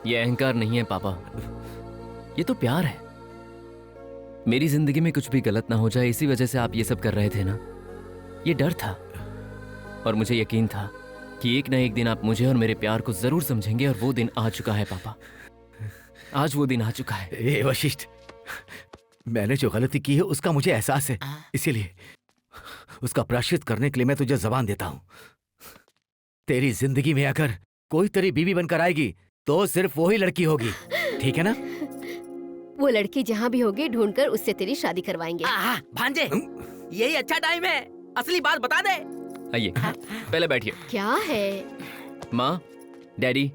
ये अहंकार नहीं है पापा, ये तो प्यार है। मेरी जिंदगी में कुछ भी गलत ना हो जाए इसी वजह से आप ये सब कर रहे थे ना। ये डर था और मुझे यकीन था कि एक ना एक दिन आप मुझे और मेरे प्यार को जरूर समझेंगे, और वो दिन आ चुका है पापा। आज वो दिन आ चुका है। ए वशिष्ठ, मैंने जो गलती की है उसका मुझे एहसास है, इसीलिए उसका प्रायश्चित करने के लिए मैं तुझे जबान देता हूं। तेरी जिंदगी में अगर कोई तेरी बीवी बनकर आएगी तो सिर्फ वो ही लड़की होगी, ठीक है ना? वो लड़की जहाँ भी होगी ढूंढकर उससे तेरी शादी करवाएंगे। भांजे, यही अच्छा टाइम है, असली बात बता दे। आइए पहले बैठिए। क्या है? माँ, डैडी,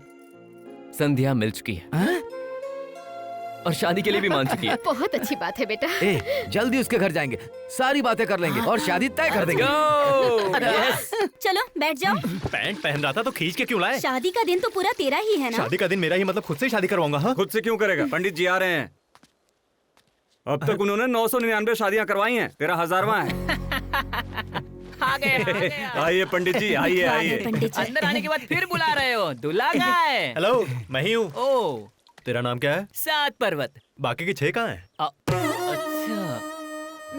संध्या मिल चुकी है और शादी के लिए भी मान चुकी है। बहुत अच्छी बात है बेटा। ए, जल्दी उसके घर जाएंगे, सारी बातें कर लेंगे और शादी तय कर देंगे। चलो बैठ जाओ। पैंट पहन रहा था तो खींच के क्यों लाए? शादी का दिन तो पूरा तेरा ही है ना? शादी का दिन मेरा ही, मतलब खुद से ही शादी करवाऊंगा। हाँ? खुद से क्यों करेगा? पंडित जी आ रहे हैं। अब तक उन्होंने 999 शादियां करवाई हैं, तेरा 1000वां है। आ गए। आइए पंडित जी, आइए आइए। पंडित जी। अंदर आने के बाद फिर बुला रहे हो, दूल्हा कहाँ है? हेलो, मैं ही हूँ। ओ, तेरा नाम क्या है? 7 पर्वत। बाकी के 6 कहाँ हैं? अच्छा,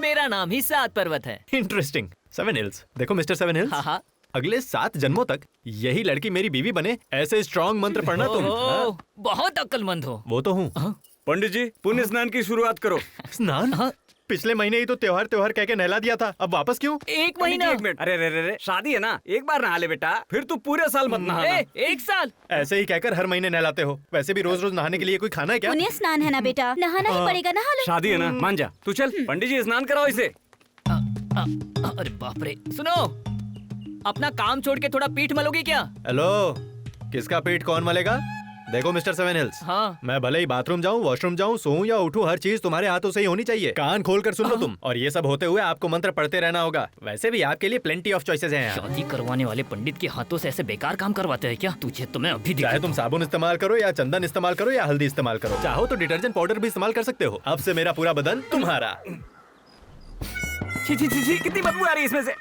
मेरा नाम ही 7 पर्वत है। इंटरेस्टिंग। 7 हिल्स। देखो मिस्टर 7 हिल्स, हाँ। अगले 7 जन्मों तक यही लड़की मेरी बीवी बने, ऐसे स्ट्रॉन्ग मंत्र पढ़ना तुम। ओह, बहुत अक्लमंद हो। वो तो हूँ। पंडित जी, पुण्य स्नान की शुरुआत करो। स्नान? पिछले महीने ही तो त्योहार त्योहार कह के नहला दिया था, अब वापस क्यों? 1 महीना। एक मिनट, अरे रे, शादी है ना, एक बार नहा ले बेटा, फिर तू पूरे साल मत नहाना। 1 साल। ऐसे ही कहकर हर महीने नहलाते हो। वैसे भी रोज रोज नहाने के लिए कोई खाना है क्या? पुण्य स्नान है ना बेटा, नहाना ही पड़ेगा, नहा लो। शादी है ना, मान जा। तू चल, पंडित जी स्नान कराओ इसे। अरे बाप रे, सुनो, अपना काम छोड़ के थोड़ा पीठ मलोगी क्या? हेलो, किसका पेट कौन मलेगा? देखो मिस्टर 7 हिल्स, हाँ। मैं भले ही बाथरूम जाऊं, वॉशरूम जाऊं, सोऊं या उठूं, हर चीज तुम्हारे हाथों से ही होनी चाहिए। कान खोल कर सुन लो तुम। और ये सब होते हुए आपको मंत्र पढ़ते रहना होगा। वैसे भी आपके लिए प्लेंटी ऑफ चॉइसेस हैं यहाँ। शादी करवाने वाले पंडित के हाथों से ऐसे बेकार काम करवाते हैं क्या? तुझे तो मैं अभी चाहे तुम साबुन इस्तेमाल करो या चंदन इस्तेमाल करो या हल्दी इस्तेमाल करो, चाहो तो डिटर्जेंट पाउडर भी इस्तेमाल कर सकते हो। अब से मेरा पूरा बदन तुम्हारा। छी, कितनी बदबू आ रही है इसमें से।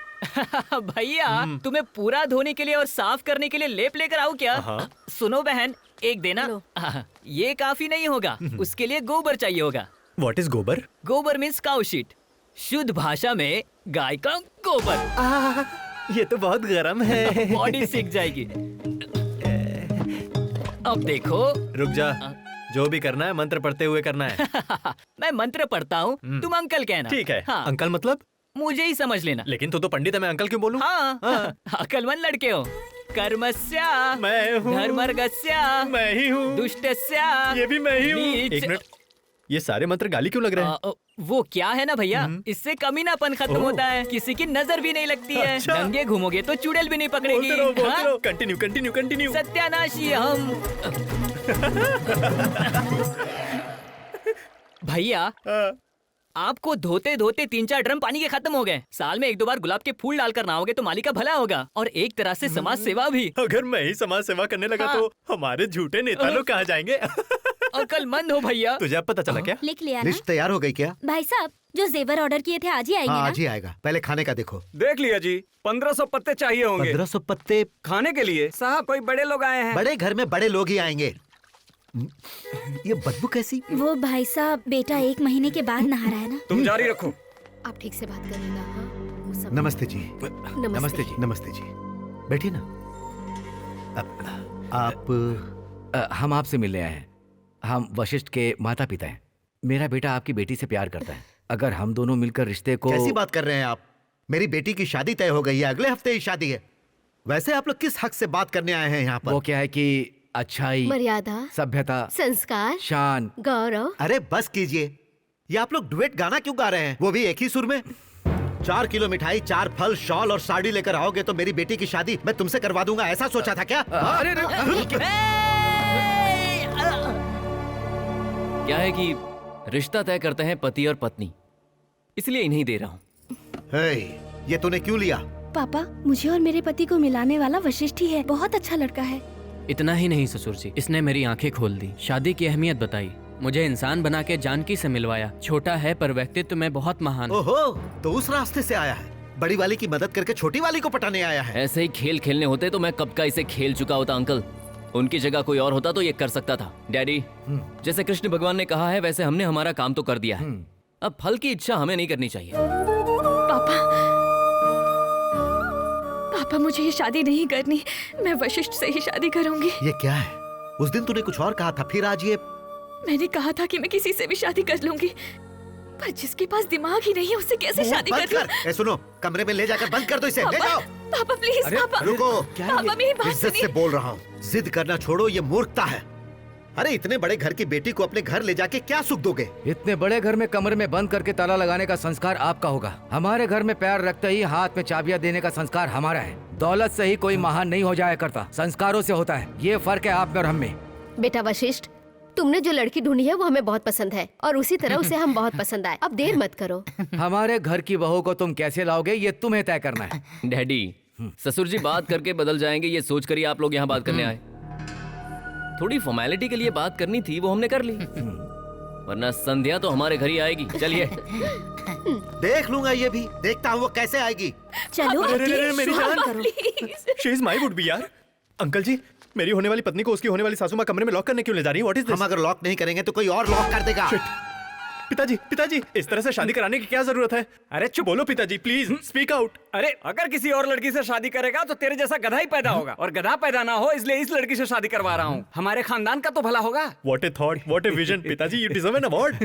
भैया, तुम्हें पूरा धोने के लिए और साफ करने के लिए लेप लेकर आऊं क्या? सुनो बहन, एक देना। ये काफी नहीं होगा, उसके लिए गोबर चाहिए होगा। व्हाट इज गोबर? गोबर मीन्स काउ शीट, शुद्ध भाषा में गाय का गोबर। ये तो बहुत गर्म है। बॉडी सीख जाएगी। अब देखो। रुक जा, जो भी करना है मंत्र पढ़ते हुए करना है। मैं मंत्र पढ़ता हूँ, तुम अंकल कहना। ठीक है। हाँ। अंकल मतलब? मुझे ही समझ लेना। लेकिन तू तो पंडित है, मैं अंकल क्यों बोलूं? हाँ। अकलमंद लड़के हो। कर्मस्या मैं हूँ। धर्मर्गस्या मैं ही हूँ। दुष्टस्या ये भी मैं ही हूँ। नीच। एक मिनट, ये सारे मंत्र गाली क्यों लग रहे हैं? वो क्या है ना भैया, इससे कमीनापन खत्म होता है, किसी की नजर भी नहीं लगती है। अच्छा। नंगे घूमोगे तो चुड़ैल भी नहीं पकड़ेगी। बोलते रहो। Continue continue continue. सत्यानाशी हम। भैया, आपको धोते धोते 3-4 ड्रम पानी के खत्म हो गए। साल में 1-2 बार गुलाब के फूल डालकर नहाओगे तो माली का भला होगा, और एक तरह से समाज सेवा भी। अगर मैं ही समाज सेवा करने लगा तो हमारे झूठे नेता लोग कहाँ जाएंगे? अकलमंद हो भैया। तुझे अब पता चला क्या? लिख लिया ना? लिस्ट तैयार हो गई क्या? भाई साहब, जो जेवर ऑर्डर किए थे आज ही आएंगे हाँ, ना? आज ही आएगा। पहले खाने का देखो। देख लिया जी, 1500 पत्ते चाहिए होंगे। 1500 पत्ते खाने के लिए? साहब, कोई बड़े लोग आए हैं। बड़े घर में बड़े लोग ही आएंगे। ये बदबू कैसी? वो भाई साहब, बेटा 1 महीने के बाद नहा रहा है ना? तुम जारी रखो। आप ठीक से बात करिएगा। हाँ, वो सब- नमस्ते जी। नमस्ते जी। नमस्ते जी, बैठिए ना। हम आपसे मिलने आए हैं। हम वशिष्ठ के माता पिता हैं। मेरा बेटा आपकी बेटी से प्यार करता है। अगर हम दोनों मिलकर रिश्ते को... कैसी बात कर रहे हैं आप? मेरी बेटी की शादी तय हो गई है, अगले हफ्ते ही शादी है। वैसे आप लोग किस हक से बात करने आए हैं यहाँ पर? वो क्या है कि अच्छाई, मर्यादा, सभ्यता, संस्कार, शान, गौरव। अरे बस कीजिए, ये आप लोग डुएट गाना क्यों गा रहे हैं, वो भी एक ही सुर में? 4 किलो मिठाई, 4 फल, शॉल और साड़ी लेकर आओगे तो मेरी बेटी की शादी मैं तुमसे करवा दूंगा, ऐसा सोचा था क्या? क्या है कि रिश्ता तय करते हैं पति और पत्नी, इसलिए इन्हें दे रहा हूँ। ये तूने क्यों लिया? पापा, मुझे और मेरे पति को मिलाने वाला वशिष्ठ ही है। बहुत अच्छा लड़का है। इतना ही नहीं ससुर जी, इसने मेरी आंखें खोल दी, शादी की अहमियत बताई, मुझे इंसान बना के जानकी से मिलवाया। छोटा है पर व्यक्तित्व में बहुत महान। ओहो, तो उस रास्ते से आया है। बड़ी वाली की मदद करके छोटी वाली को पटाने आया है। ऐसे ही खेल खेलने होते तो मैं कब का इसे खेल चुका होता अंकल। उनकी जगह कोई और होता तो ये कर सकता था। डैडी, जैसे कृष्ण भगवान ने कहा है वैसे हमने हमारा काम तो कर दिया है। अब फल की इच्छा हमें नहीं करनी चाहिए। पापा, पापा मुझे ये शादी नहीं करनी। मैं वशिष्ठ से ही शादी करूंगी। ये क्या है? उस दिन तूने कुछ और कहा था, फिर आज ये। मैंने कहा था कि मैं किसी से भी शादी कर लूंगी, पर जिसके पास दिमाग ही नहीं है उससे कैसे शादी बंद कर लूं? कर। सुनो, कमरे में ले जाकर बंद कर दो इसे। ले जाओ। पापा प्लीज, पापा रुको, पापा मेरी बात इज्जत से सुनिए। बोल रहा हूँ। जिद करना छोड़ो, ये मूर्खता है। अरे इतने बड़े घर की बेटी को अपने घर ले जाके क्या सुख दोगे? इतने बड़े घर में कमरे में बंद करके ताला लगाने का संस्कार आपका होगा। हमारे घर में पैर रखते ही हाथ में चाबियां देने का संस्कार हमारा है। दौलत से ही कोई महान नहीं हो जाया करता, संस्कारों से होता है। ये फर्क है आप में और हम में। बेटा वशिष्ठ, तुमने जो लड़की ढूंढी है वो हमें बहुत पसंद है और उसी तरह उसे हम बहुत पसंद आए। अब देर मत करो। हमारे घर की बहू को तुम कैसे लाओगे ये तुम्हें तय करना है। डैडी, ससुर जी बात करके बदल जाएंगे ये सोच कर ही आप लोग यहाँ बात करने आए। थोड़ी फॉर्मेलिटी के लिए बात करनी थी, वो हमने कर ली, वरना संध्या तो हमारे घर ही आएगी। चलिए। देख लूंगा, ये भी देखता हूँ वो कैसे आएगी। चलो मेरी जान, please. She is my would be यार। अंकल जी, मेरी होने वाली पत्नी को उसकी होने वाली सासू माँ कमरे में लॉक करने क्यों ले जा रही है? What is this? हम अगर लॉक नहीं करेंगे तो कोई और लॉक कर देगा। पिताजी, पिताजी, इस तरह से शादी कराने की क्या जरूरत है? अरे चुप बोलो पिताजी, प्लीज स्पीक आउट। अरे अगर किसी और लड़की से शादी करेगा तो तेरे जैसा गधा ही पैदा होगा, और गधा पैदा ना हो इसलिए इस लड़की से शादी करवा रहा हूँ। हमारे खानदान का तो भला होगा। What A thought, what a vision. पिताजी, यू डिजर्व एन अवार्ड।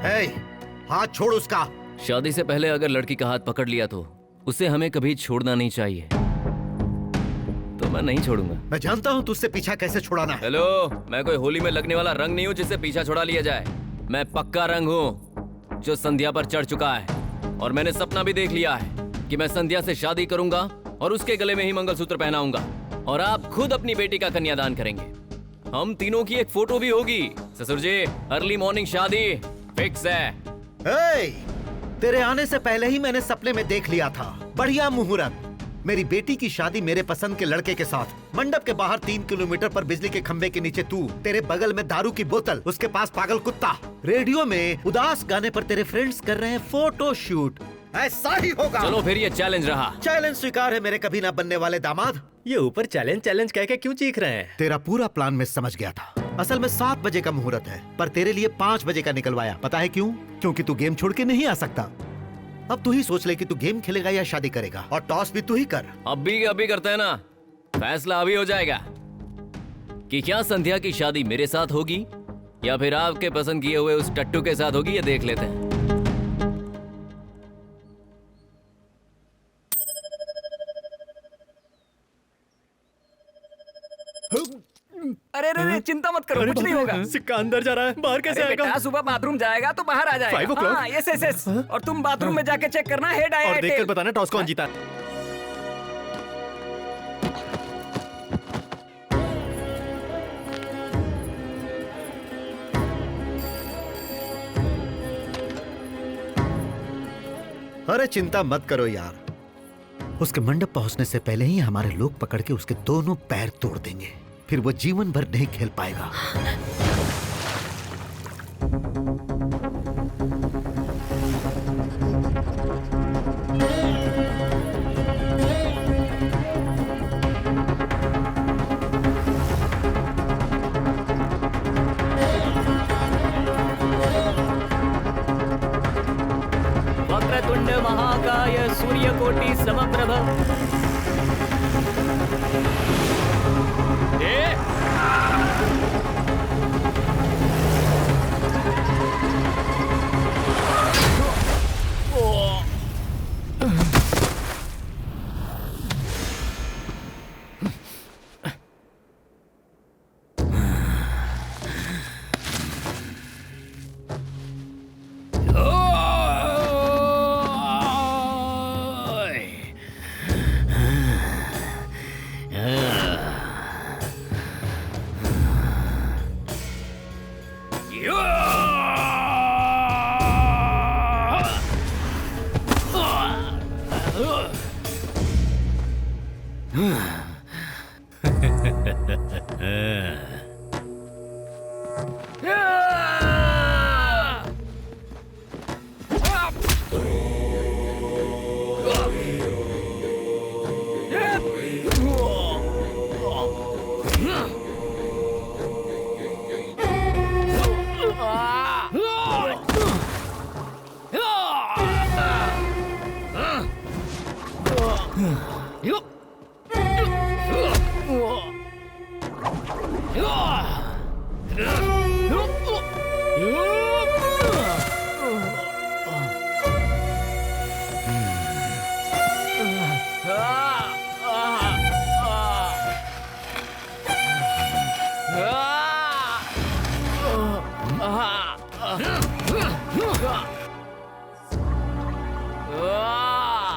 हे, हाथ छोड़ उसका। शादी से पहले अगर लड़की का हाथ पकड़ लिया तो उसे हमें कभी छोड़ना नहीं चाहिए। तो मैं नहीं छोड़ूंगा। मैं जानता हूँ तुझसे पीछा कैसे छुड़ाना है। हेलो, मैं कोई होली में लगने वाला रंग नहीं हूँ जिससे पीछा छुड़ा लिया जाए। मैं पक्का रंग हूँ जो संध्या पर चढ़ चुका है, और मैंने सपना भी देख लिया है कि मैं संध्या से शादी करूंगा और उसके गले में ही मंगलसूत्र पहनाऊंगा, और आप खुद अपनी बेटी का कन्यादान करेंगे। हम तीनों की एक फोटो भी होगी। ससुर जी, अर्ली मॉर्निंग शादी फिक्स है। हे, तेरे आने से पहले ही मैंने सपने में देख लिया था। बढ़िया मुहूर्त, मेरी बेटी की शादी मेरे पसंद के लड़के के साथ। मंडप के बाहर 3 किलोमीटर पर बिजली के खंभे के नीचे तू, तेरे बगल में दारू की बोतल, उसके पास पागल कुत्ता। रेडियो में उदास गाने पर तेरे फ्रेंड्स कर रहे हैं फोटो शूट। ऐसा ही होगा। चलो फिर ये चैलेंज रहा। चैलेंज स्वीकार है मेरे कभी ना बनने वाले दामाद। ये ऊपर चैलेंज चैलेंज कह के क्यों चीख रहे हैं? तेरा पूरा प्लान मैं समझ गया था। असल में 7 बजे का मुहूर्त है, पर तेरे लिए 5 बजे का निकलवाया। पता है क्यों? क्योंकि तू गेम छोड़ के नहीं आ सकता। अब तू ही सोच ले कि तू गेम खेलेगा या शादी करेगा, और टॉस भी तू ही कर। अभी करते हैं ना, फैसला अभी हो जाएगा कि क्या संध्या की शादी मेरे साथ होगी या फिर आपके पसंद किए हुए उस टट्टू के साथ होगी, ये देख लेते हैं। अरे रे, चिंता मत करो, कुछ नहीं होगा। सिक्का अंदर जा रहा है, बाहर कैसे अरे आएगा? बेटा, सुबह बाथरूम जाएगा तो बाहर आ जाएगा। 5 o'clock? हाँ, यस। और तुम बाथरूम में जाके चेक करना हेड आया और है देखकर टेल। बताना टॉस कौन जीता। अरे चिंता मत करो यार, उसके मंडप पहुंचने से पहले ही हमारे लोग पकड़ के उसके दोनों पैर तोड़ देंगे, फिर वो जीवन भर नहीं खेल पाएगा। वक्रतुंड महाकाय सूर्यकोटि समप्रभ।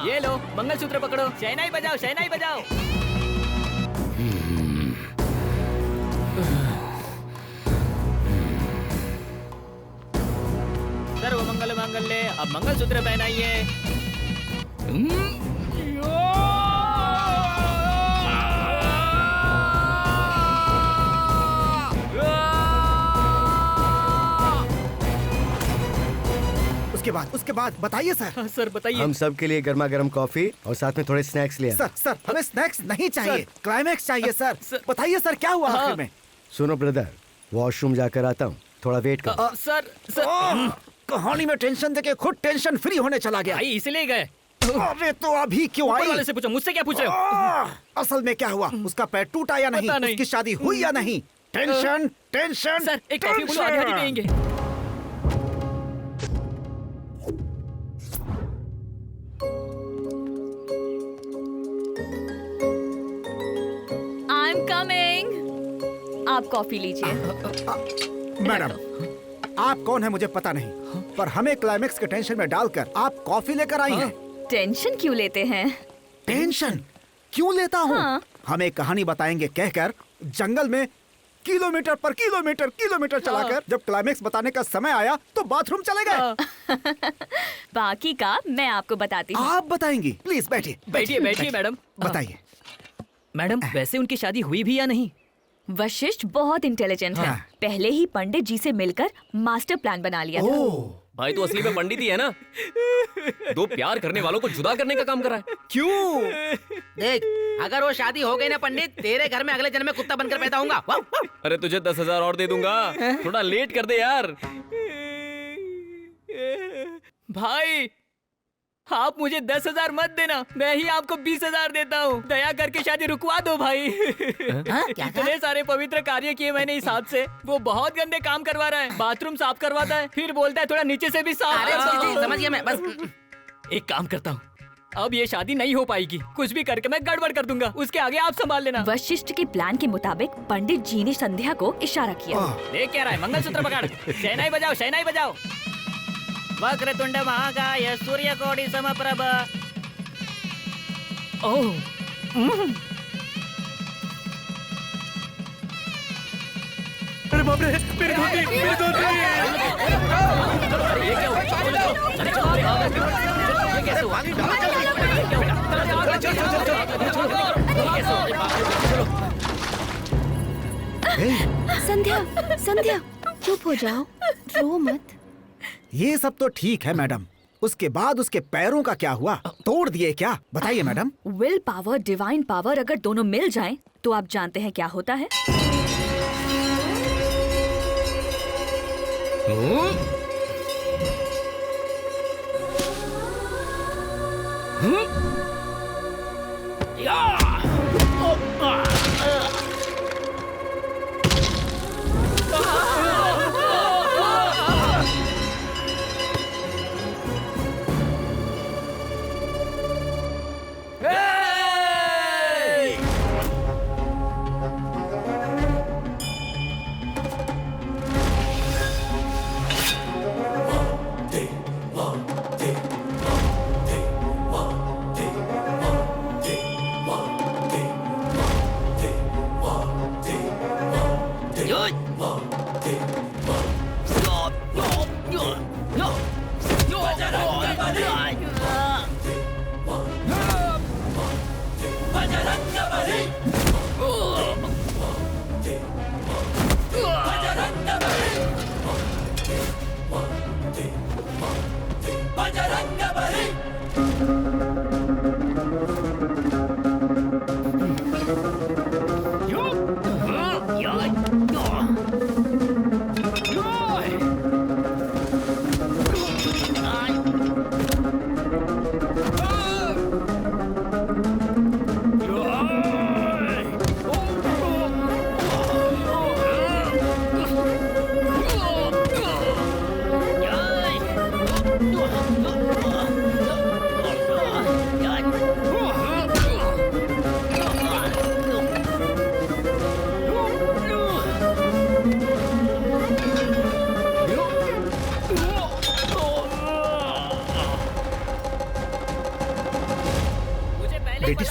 ये लो मंगलसूत्र पकड़ो, शहनाई बजाओ, शहनाई बजाओ। सर्व मंगल मांगल्ये, अब मंगलसूत्र पहनाइए। उसके बाद बताइए सर। हाँ, सर बताइए। हम सब के लिए गर्मा गर्म कॉफी और साथ में थोड़े स्नैक्स ले आए। सर हमें स्नैक्स नहीं चाहिए, क्लाइमैक्स चाहिए सर। बताइए सर क्या हुआ आखिर में? सुनो ब्रदर, वॉशरूम जाकर आता हूँ, थोड़ा वेट करो। सर कहानी में टेंशन देके खुद टेंशन फ्री होने चला गया। भाई इसलिए गए। अरे तो अभी क्यों ऊपर आई? वाले से पूछो, मुझसे क्या पूछ रहे हो? असल में क्या हुआ? उसका पैर टूटा या नहीं? पता नहीं। उसकी शादी हुई या नहीं? Tension tension. सर एक कॉफी बोलो, आधी आधी पियेंगे। I am coming. आप कॉफी लीजिए। मैडम आप कौन है मुझे पता नहीं, पर हमें क्लाइमेक्स के टेंशन में डालकर आप कॉफी लेकर आई हैं। टेंशन क्यों लेते हैं? टेंशन क्यों लेता हूँ? हाँ। हमें कहानी बताएंगे कहकर जंगल में किलोमीटर चलाकर जब क्लाइमेक्स बताने का समय आया तो बाथरूम चले गए। बाकी का मैं आपको बताती हूँ। आप बताएंगी? प्लीज बैठिए बैठिए मैडम। बताइए। मैडम वैसे उनकी शादी हुई भी या नहीं? वशिष्ठ बहुत इंटेलिजेंट है। हाँ। पहले ही पंडित जी से मिलकर मास्टर प्लान बना लिया था। भाई तो असली में पंडित ही है ना। दो प्यार करने वालों को जुदा करने का काम कर रहा है। क्यों? देख, अगर वो शादी हो गई ना पंडित, तेरे घर में अगले जन्म में कुत्ता बनकर पैदा होऊंगा। वाह, वाह। अरे तुझे 10,000 और दे दूंगा, थोड़ा लेट कर दे यार। भाई आप मुझे 10,000 मत देना, मैं ही आपको 20,000 देता हूँ। दया करके शादी रुकवा दो भाई। इतने सारे पवित्र कार्य किए मैंने इस हाथ से, वो बहुत गंदे काम करवा रहा है। बाथरूम साफ करवाता है, फिर बोलता है थोड़ा नीचे से भी साफ अरे कर जी, दो। जी, समझ गया मैं, बस। एक काम करता हूँ, अब ये शादी नहीं हो पाएगी। कुछ भी करके मैं गड़बड़ कर दूंगा, उसके आगे आप संभाल लेना। वशिष्ठ के प्लान के मुताबिक पंडित जी ने संध्या को इशारा किया। देख क्या रहा है, मंगलसूत्र पकड़, शहनाई बजाओ, शहनाई बजाओ। वक्रतुंड महाकाय सूर्यकोटि समप्रभ। ओह अरे बाप रे, मेरी धोती, मेरी धोती। अरे ये क्या हुआ? चलो, चलो, चलो, ये कैसे हुआ? संध्या संध्या चुप हो जाओ, रो मत। ये सब तो ठीक है मैडम, उसके बाद उसके पैरों का क्या हुआ? तोड़ दिए क्या? बताइए madam. Will power, divine power अगर दोनों मिल जाएं, तो आप जानते हैं क्या होता है?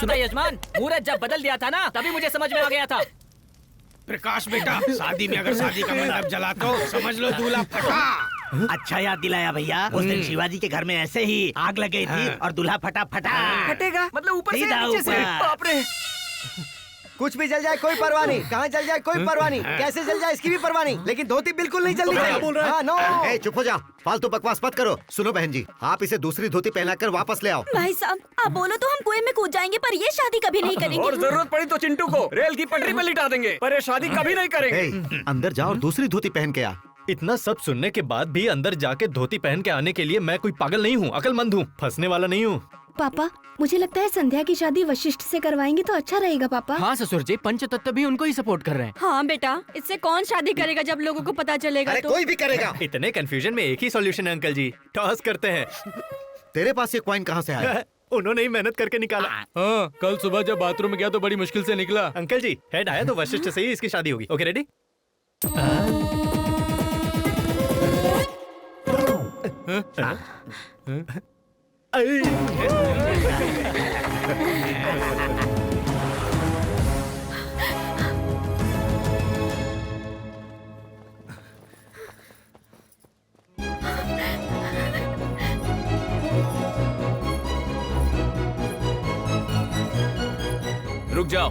सुना यजमान, मुहूर्त जब बदल दिया था ना तभी मुझे समझ में आ गया था। प्रकाश बेटा, शादी में अगर शादी का मंडप जला तो समझ लो दूल्हा फटा। अच्छा याद दिलाया भैया, उस दिन शिवाजी के घर में ऐसे ही आग लग गई थी और दूल्हा फटा। फटेगा मतलब ऊपर से सीधा नीचे से? ऊपर। बाप रे। कुछ भी जल जाए कोई परवाह नहीं, कहाँ जल जाए कोई परवाह नहीं, कैसे जल जाए इसकी भी परवाह नहीं, लेकिन धोती बिल्कुल नहीं जलनी चाहिए। हाँ, नो। ए, चुप हो जा, फालतू बकवास मत करो। सुनो बहन जी, आप इसे दूसरी धोती पहनाकर वापस ले आओ। भाई साहब, आप बोलो तो हम कुएं में कूद जाएंगे, पर ये शादी कभी नहीं करेंगे। और जरूरत पड़ी तो चिंटू को रेल की पटरी पर लिटा देंगे, पर ये शादी कभी नहीं करेंगे। ए, अंदर जाओ और दूसरी धोती पहन के आ। इतना सब सुनने के बाद भी अंदर जाके धोती पहन के आने के लिए मैं कोई पागल नहीं हूँ, अकलमंद हूँ, फंसने वाला नहीं हूँ। पापा, मुझे लगता है संध्या की शादी वशिष्ठ से करवाएंगे तो अच्छा रहेगा पापा। हाँ ससुर जी, पंचतत्व भी उनको ही सपोर्ट कर रहे हैं। हाँ बेटा, इससे कौन शादी करेगा जब लोगों को पता चलेगा तो? कोई भी करेगा। इतने कंफ्यूजन में एक ही सॉल्यूशन है अंकल जी, टॉस करते हैं। तेरे पास ये कॉइन कहाँ से आया? उन्होंने ही मेहनत करके निकाला। हाँ, कल सुबह जब बाथरूम में गया तो बड़ी मुश्किल से निकला। अंकल जी, हेड आया तो वशिष्ठ से ही इसकी शादी होगी। Okay ready? रुक जाओ।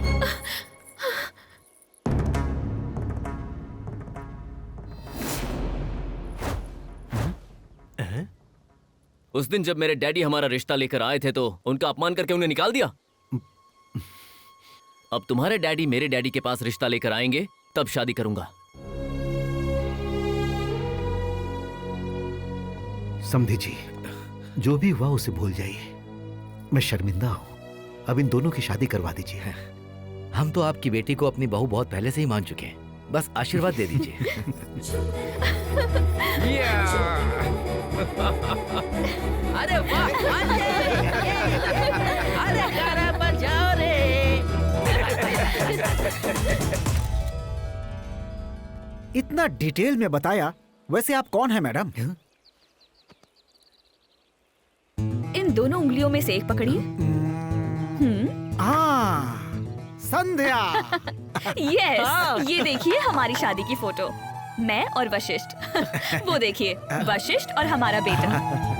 उस दिन जब मेरे डैडी हमारा रिश्ता लेकर आए थे तो उनका अपमान करके उन्हें निकाल दिया। अब तुम्हारे डैडी मेरे डैडी के पास रिश्ता लेकर आएंगे तब शादी करूंगा। समझी जी, जो भी हुआ उसे भूल जाइए। मैं शर्मिंदा हूँ, अब इन दोनों की शादी करवा दीजिए। हम तो आपकी बेटी को अपनी बहू बहुत पहले से ही मान चुके हैं, बस आशीर्वाद दे दीजिए। अरे वाह, अरे गाना बजाओ रे। इतना डिटेल में बताया। वैसे आप कौन है मैडम? इन दोनों उंगलियों में से एक पकड़िए। हाँ, संध्या। यस, ये देखिए हमारी शादी की फोटो, मैं और वशिष्ठ। वो देखिए, वशिष्ठ और हमारा बेटा।